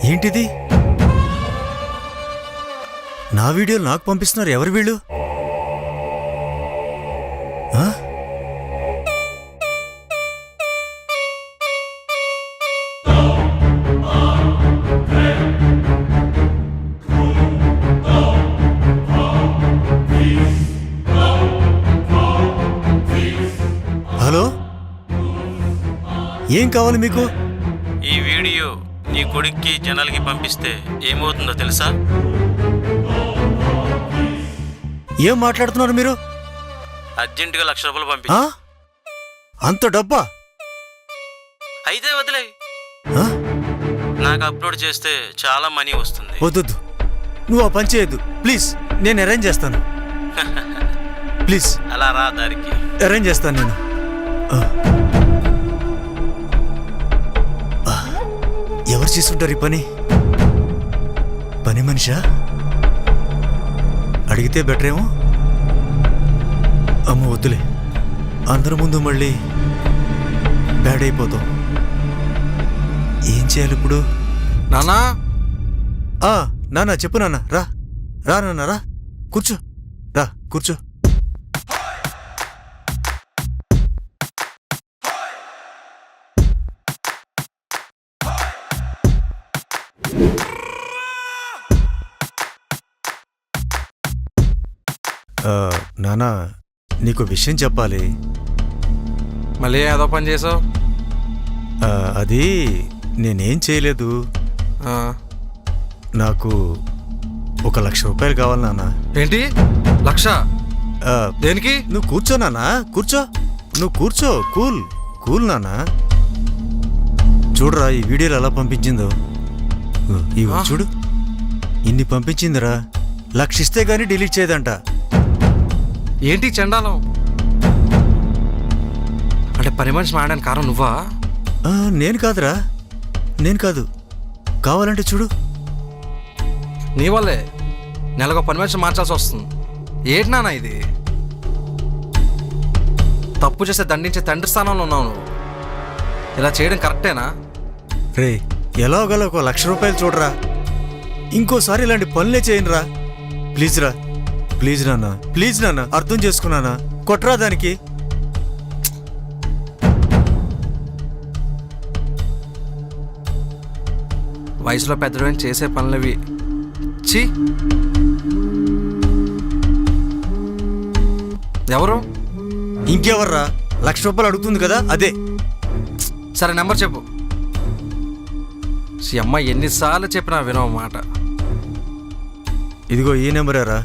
ఏంటిది? నా వీడియోలు నాకు పంపిస్తున్నారు. ఎవరు వీళ్ళు? హలో, ఏం కావాలి మీకు? ఈ వీడియో నీ కొడుక్కి జనాలకి పంపిస్తే ఏమవుతుందో తెలుసా? ఏం మాట్లాడుతున్నారు మీరు? అర్జెంటుగా 1,00,000 రూపాయలు పంపి. అంత డబ్బా? అయితే వదిలే, నాకు అప్లోడ్ చేస్తే చాలా మనీ వస్తుంది. వద్దు, నువ్వు ఆ పని చేయొద్దు ప్లీజ్. నేను అరేంజ్ చేస్తాను ప్లీజ్. అలా రా, దారికి అరేంజ్ చేస్తాను నేను. ఎవరు చేస్తుంటారు ఈ పని? పని మనిషా? అడిగితే బెటర్ ఏమో. అమ్మ వద్దులే, అందరి ముందు మళ్ళీ బ్యాడ్ అయిపోతాం. ఏం చేయాలి ఇప్పుడు? నానా నాన్న చెప్పు నాన్న. రా రా నాన్న, రా కూర్చో, రా కూర్చో. నానా, నీకు విషయం చెప్పాలి. మళ్ళీ ఏదో పని చేసావు? అది నేనేం చేయలేదు. నాకు 1,00,000 రూపాయలు కావాలి నాన్న. ఏంటి 1,00,000? దేనికి? నువ్వు కూర్చో నాన్న, కూర్చో. నువ్వు కూర్చో. కూల్ కూల్ నాన్న. చూడరా ఈ వీడియోలు ఎలా పంపించిందో. ఇవి చూడు, ఇన్ని పంపించిందిరా. 1,00,000 ఇస్తే గానీ డిలీట్ చేయదంట. ఏంటి చండాలం? అంటే పని మనిషి మాడడానికి కారణం నువ్వా? నేను కాదురా, నేను కాదు. కావాలంటే చూడు. నీ వల్లే నెలకు పని మనిషి మార్చాల్సి వస్తుంది. ఏంటి నాన్న ఇది? తప్పు చేస్తే దండించే తండ్రి స్థానంలో ఉన్నావు నువ్వు. ఇలా చేయడం కరెక్టేనా? రే, ఎలాగోలా 1,00,000 రూపాయలు చూడరా. ఇంకోసారి ఇలాంటి పనులే చేయనురా. ప్లీజ్ రా, ప్లీజ్ నాన్న, ప్లీజ్ నాన్న, అర్థం చేసుకున్నానా? కొట్రా దానికి. వయసులో పెద్దవాడిని చేసే పనులవి. ఛీ! ఎవరు? ఇంకెవర్రా? 1,00,000 రూపాయలు అడుగుతుంది కదా, అదే. సరే నెంబర్ చెప్పు. అమ్మ ఎన్నిసార్లు చెప్పినా వినవు మాట. ఇదిగో ఈ నెంబరేరా.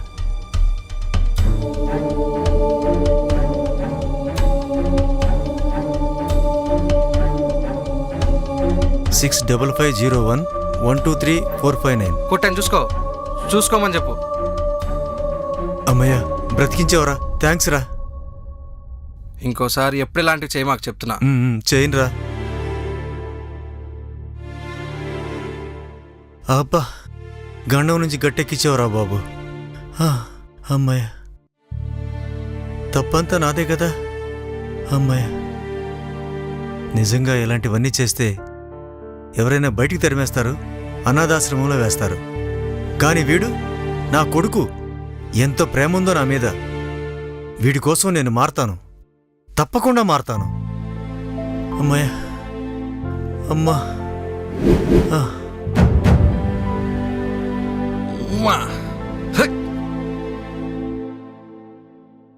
సిక్స్ 5501123459. కొట్టాను, చూసుకోమని చెప్పు. అమ్మయ్య, బ్రతికించేవరా. థ్యాంక్స్ రా. ఇంకోసారి ఎప్పుడు ఇలాంటివి చేయి మాకు చెప్తున్నా. చేయనురా. అబ్బా, గండం నుంచి గట్టెక్కించేవరా బాబు. అమ్మాయ, తప్పంతా నాదే కదా. అమ్మాయ, నిజంగా ఇలాంటివన్నీ చేస్తే ఎవరైనా బయటికి తరిమేస్తారు, అనాథాశ్రమంలో వేస్తారు. కానీ వీడు, నా కొడుకు, ఎంతో ప్రేమ ఉందో నా మీద. వీడి కోసం నేను మారతాను, తప్పకుండా మారతాను. అమ్మాయ, అమ్మా.